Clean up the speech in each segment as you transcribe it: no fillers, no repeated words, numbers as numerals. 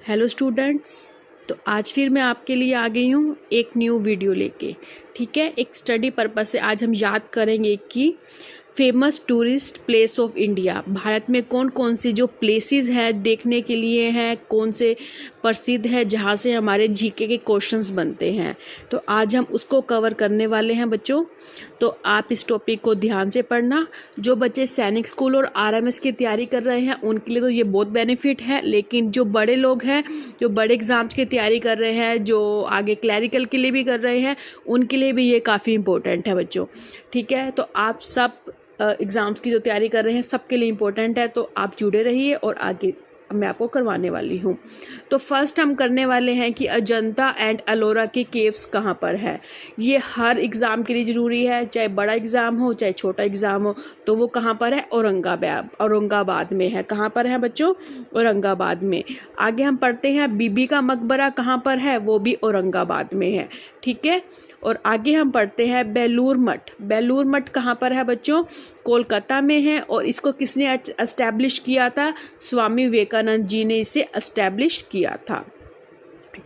Hello students, तो आज फिर मैं आपके लिए आ गई हूँ एक न्यू वीडियो लेके। ठीक है, एक स्टडी पर्पस से आज हम याद करेंगे कि famous tourist place of India, Bharat में कौन कौन सी जो प्लेसेस हैं देखने के लिए हैं, कौन से प्रसिद्ध है जहाँ से हमारे जीके के क्वेश्चंस बनते हैं। तो आज हम उसको कवर करने वाले हैं बच्चों। तो आप इस टॉपिक को ध्यान से पढ़ना। जो बच्चे सैनिक स्कूल और आरएमएस की तैयारी कर रहे हैं उनके लिए तो ये बहुत बेनिफिट है, लेकिन जो बड़े लोग हैं, जो बड़े एग्ज़ाम्स की तैयारी कर रहे हैं, जो आगे क्लैरिकल के लिए भी कर रहे हैं, उनके लिए भी ये काफ़ी इंपॉर्टेंट है बच्चों। ठीक है, तो आप सब एग्ज़ाम्स की जो तैयारी कर रहे हैं सबके लिए इम्पोर्टेंट है, तो आप जुड़े रहिए और आगे मैं आपको करवाने वाली हूँ। तो फर्स्ट हम करने वाले हैं कि अजंता एंड एलोरा की केव्स कहाँ पर है। ये हर एग्ज़ाम के लिए ज़रूरी है, चाहे बड़ा एग्ज़ाम हो चाहे छोटा एग्ज़ाम हो। तो वो कहाँ पर है? औरंगाबाद में है। कहाँ पर है बच्चों? औरंगाबाद में। आगे हम पढ़ते हैं बीबी का मकबरा कहाँ पर है, वो भी औरंगाबाद में है। ठीक है, और आगे हम पढ़ते हैं बेलूर मठ। बेलूर मठ कहाँ पर है बच्चों? कोलकाता में है। और इसको किसने एस्टैब्लिश किया था? स्वामी विवेकानंद जी ने इसे एस्टैब्लिश किया था।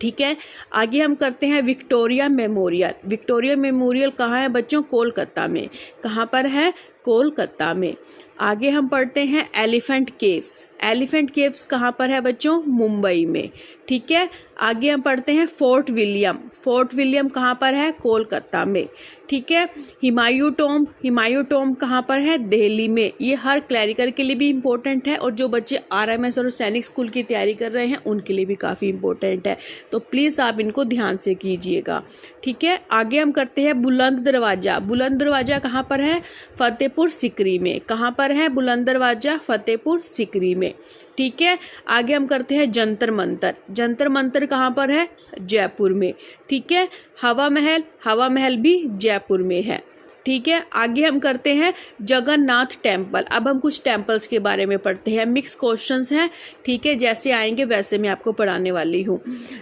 ठीक है, आगे हम करते हैं विक्टोरिया मेमोरियल। विक्टोरिया मेमोरियल कहाँ है बच्चों? कोलकाता में। कहाँ पर है? कोलकाता में। आगे हम पढ़ते हैं एलिफेंट केव्स। एलिफेंट केव्स कहाँ पर है बच्चों? मुंबई में। ठीक है, आगे हम पढ़ते हैं फोर्ट विलियम। फोर्ट विलियम कहाँ पर है? कोलकाता में। ठीक है, हुमायूं टॉम्ब। हुमायूं टॉम्ब कहाँ पर है? दिल्ली में। ये हर क्लैरिकल के लिए भी इम्पोर्टेंट है और जो बच्चे आरएमएस और सैनिक स्कूल की तैयारी कर रहे हैं उनके लिए भी काफ़ी इम्पोर्टेंट है, तो प्लीज़ आप इनको ध्यान से कीजिएगा। ठीक है, आगे हम करते हैं बुलंद दरवाज़ा। बुलंद दरवाज़ा कहाँ पर है? फतेहपुर सीकरी में। कहाँ पर है बुलंद दरवाज़ा? फतेहपुर सीकरी में। ठीक है, आगे हम करते हैं जंतर मंतर। जंतर मंतर कहाँ पर है? जयपुर में। ठीक है, हवा महल। हवा महल भी जयपुर में है। ठीक है, आगे हम करते हैं जगन्नाथ टेम्पल। अब हम कुछ टेम्पल्स के बारे में पढ़ते हैं, मिक्स क्वेश्चंस हैं। ठीक है, जैसे आएंगे वैसे मैं आपको पढ़ाने वाली हूँ।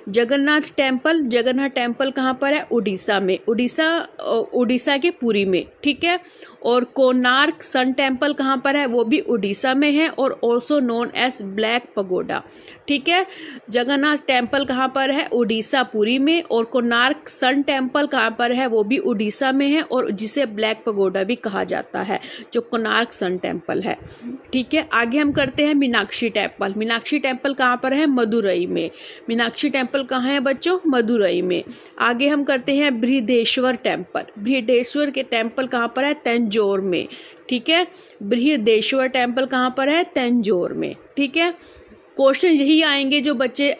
जगन्नाथ टेम्पल। जगन्नाथ टेम्पल कहाँ पर है? उड़ीसा में। उड़ीसा के पुरी में। ठीक है, और कोणार्क सन टेम्पल कहाँ पर है? वो भी उड़ीसा में है और also known as black pagoda. ठीक है, जगन्नाथ टेम्पल कहाँ पर है? उड़ीसा पुरी में। और कोणार्क सन टेम्पल कहाँ पर है? वो भी उड़ीसा में है और जिसे ब्लैक पगोडा भी कहा जाता है, जो कोणार्क सन टेम्पल है। ठीक है, आगे हम करते हैं मीनाक्षी टेम्पल। मीनाक्षी टेम्पल कहाँ पर है? मदुरई में। मीनाक्षी टेम्पल कहाँ है बच्चों? मदुरई में। आगे हम करते हैं बृहदेश्वर टेम्पल। बृहदेश्वर के टेम्पल कहाँ पर है? तंजौर में। ठीक है, बृहदेश्वर टेम्पल कहाँ पर है? तंजौर में। ठीक है, क्वेश्चन यही आएंगे जो बच्चे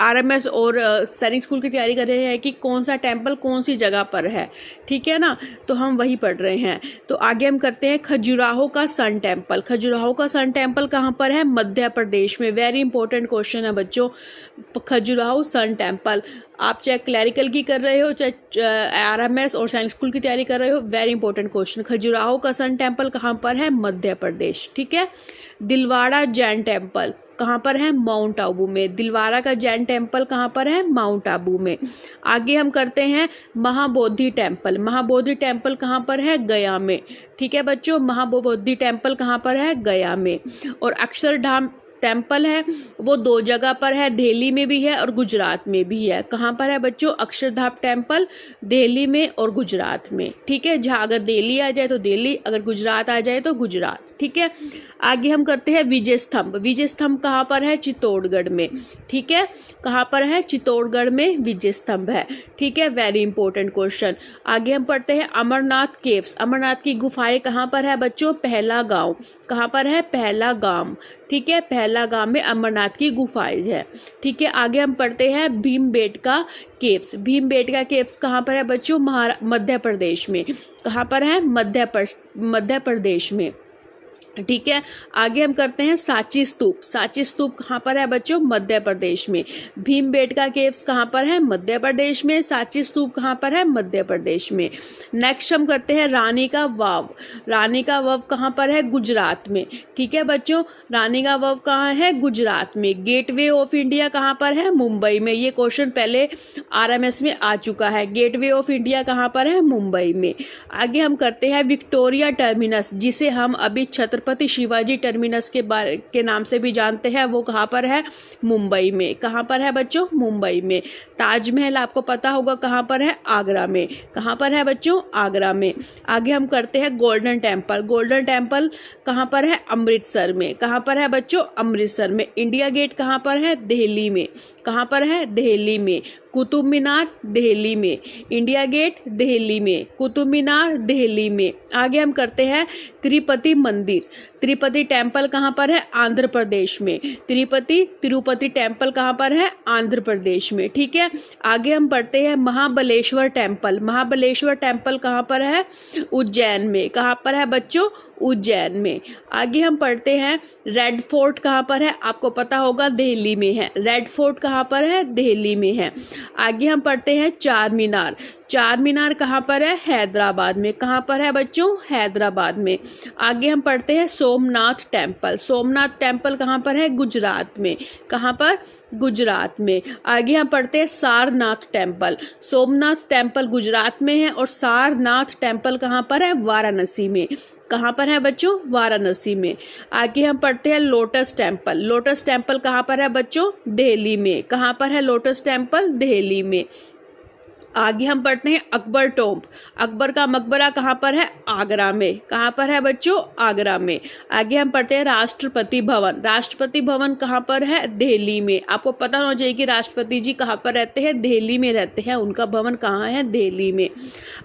आरएमएस और सैनिक स्कूल की तैयारी कर रहे हैं कि कौन सा टेम्पल कौन सी जगह पर है। ठीक है ना, तो हम वही पढ़ रहे हैं। तो आगे हम करते हैं खजुराहो का सन टेम्पल। खजुराहो का सन टेम्पल कहाँ पर है? मध्य प्रदेश में। वेरी इंपॉर्टेंट क्वेश्चन है बच्चों, खजुराहो सन टेम्पल। आप चाहे क्लैरिकल की कर रहे हो चाहे आरएमएस और साइंस स्कूल की तैयारी कर रहे हो, वेरी इंपॉर्टेंट क्वेश्चन। खजुराहो का सन टेम्पल कहाँ पर है? मध्य प्रदेश। ठीक है, दिलवाड़ा जैन टेम्पल कहाँ पर है? माउंट आबू में। दिलवाड़ा का जैन टेम्पल कहाँ पर है? माउंट आबू में। आगे हम करते हैं महाबोधि टेम्पल। महाबोधि टेम्पल कहाँ पर है? गया में। ठीक है बच्चों, महाबोधि टेम्पल कहाँ पर है? गया में। और अक्षरधाम टेम्पल है वो दो जगह पर है, दिल्ली में भी है और गुजरात में भी है। कहाँ पर है बच्चों? अक्षरधाम टेम्पल दिल्ली में और गुजरात में। ठीक है, जहाँ अगर दिल्ली आ जाए तो दिल्ली, अगर गुजरात आ जाए तो गुजरात। ठीक है, आगे हम करते हैं विजय स्तंभ। विजय स्तंभ कहाँ पर है? चित्तौड़गढ़ में। ठीक है, कहाँ पर है? चित्तौड़गढ़ में विजय स्तंभ है। ठीक है, वेरी इंपॉर्टेंट क्वेश्चन। आगे हम पढ़ते हैं अमरनाथ केव्स। अमरनाथ की गुफाएं कहाँ पर है बच्चों? पहला गांव। कहाँ पर है? पहला गांव। ठीक है, पहला गांव में अमरनाथ की गुफाएं है। ठीक है, आगे हम पढ़ते हैं भीमबेटका केव्स। भीमबेटका केव्स कहाँ पर है बच्चों? मध्य प्रदेश में। कहाँ पर है? मध्य प्रदेश में। ठीक है, आगे हम करते हैं सांची स्तूप। सांची स्तूप कहाँ पर है बच्चों? मध्य प्रदेश में। भीमबेटका केव्स कहाँ पर है? मध्य प्रदेश में। सांची स्तूप कहाँ पर है? मध्य प्रदेश में। नेक्स्ट हम करते हैं रानी का वाव। रानी का वाव कहाँ पर है? गुजरात में। ठीक है बच्चों, रानी का वाव कहाँ है? गुजरात में। गेटवे ऑफ इंडिया कहाँ पर है? मुंबई में। ये क्वेश्चन पहले आरएमएस में आ चुका है। गेटवे ऑफ इंडिया कहाँ पर है? मुंबई में। आगे हम करते हैं विक्टोरिया टर्मिनस, जिसे हम अभी छत्रपति छत्रपति शिवाजी टर्मिनस के नाम से भी जानते हैं, वो कहाँ पर है? मुंबई में। कहाँ पर है बच्चों? मुंबई में। ताजमहल आपको पता होगा कहाँ पर है? आगरा में। कहाँ पर है बच्चों? आगरा में। आगे हम करते हैं गोल्डन टेम्पल। गोल्डन टेम्पल कहाँ पर है? अमृतसर में। कहाँ पर है बच्चों? अमृतसर में। इंडिया गेट कहाँ पर है? दिल्ली में। कहाँ पर है? दिल्ली में। कुतुब मीनार दिल्ली में। इंडिया गेट दिल्ली में। कुतुब मीनार दिल्ली में। आगे हम करते हैं तिरुपति मंदिर। तिरुपति टेम्पल कहाँ पर है? आंध्र प्रदेश में। तिरुपति टेम्पल कहाँ पर है? आंध्र प्रदेश में। ठीक है। आगे हम पढ़ते हैं महाबलेश्वर टेम्पल। महाबलेश्वर टेम्पल कहाँ पर है? उज्जैन में। कहाँ पर है बच्चों? उज्जैन में। आगे हम पढ़ते हैं रेड फोर्ट कहाँ पर है? आपको पता होगा दिल्ली में है। रेड फोर्ट कहाँ पर है? दिल्ली में है। आगे हम पढ़ते हैं चार मीनार। चार मीनार कहाँ पर है? हैदराबाद में। कहाँ पर है बच्चों? हैदराबाद में। आगे हम पढ़ते हैं सोमनाथ टेम्पल। सोमनाथ टेम्पल कहाँ पर है? गुजरात में। कहाँ पर? गुजरात में। आगे हम पढ़ते हैं सारनाथ टेम्पल। सोमनाथ टेम्पल गुजरात में है और सारनाथ टेम्पल कहाँ पर है? वाराणसी में। कहाँ पर है बच्चों? वाराणसी में। आगे हम पढ़ते हैं लोटस टेम्पल। लोटस टेम्पल कहाँ पर है बच्चों? दिल्ली में। कहाँ पर है लोटस टेम्पल? दिल्ली में। आगे हम पढ़ते हैं अकबर टोम्ब। अकबर का मकबरा कहाँ पर है? आगरा में। कहाँ पर है बच्चों? आगरा में। आगे हम पढ़ते हैं राष्ट्रपति भवन। राष्ट्रपति भवन कहाँ पर है? दिल्ली में। आपको पता होना चाहिए कि राष्ट्रपति जी कहाँ पर रहते हैं? दिल्ली में रहते हैं। उनका भवन कहाँ है? दिल्ली में।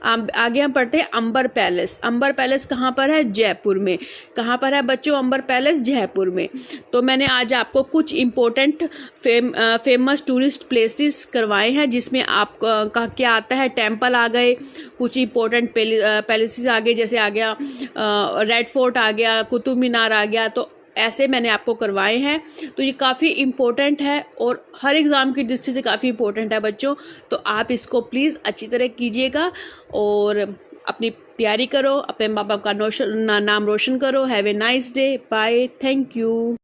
आगे हम पढ़ते हैं अंबर पैलेस। अंबर पैलेस कहाँ पर है? जयपुर में। कहाँ पर है बच्चों अंबर पैलेस? जयपुर में। तो मैंने आज आपको कुछ इम्पोर्टेंट फेमस टूरिस्ट प्लेसेस करवाए हैं, जिसमें आपका क्या आता है? टेम्पल आ गए, कुछ इंपॉर्टेंट पैलेसेस आ गए, जैसे आ गया रेड फोर्ट आ गया, कुतुब मीनार आ गया। तो ऐसे मैंने आपको करवाए हैं। तो ये काफ़ी इम्पोर्टेंट है और हर एग्ज़ाम की दृष्टि से काफ़ी इम्पोर्टेंट है बच्चों। तो आप इसको प्लीज़ अच्छी तरह कीजिएगा और अपनी तैयारी करो, अपने माँ बाप का नाम रोशन करो। Have a nice day. Bye. Thank you.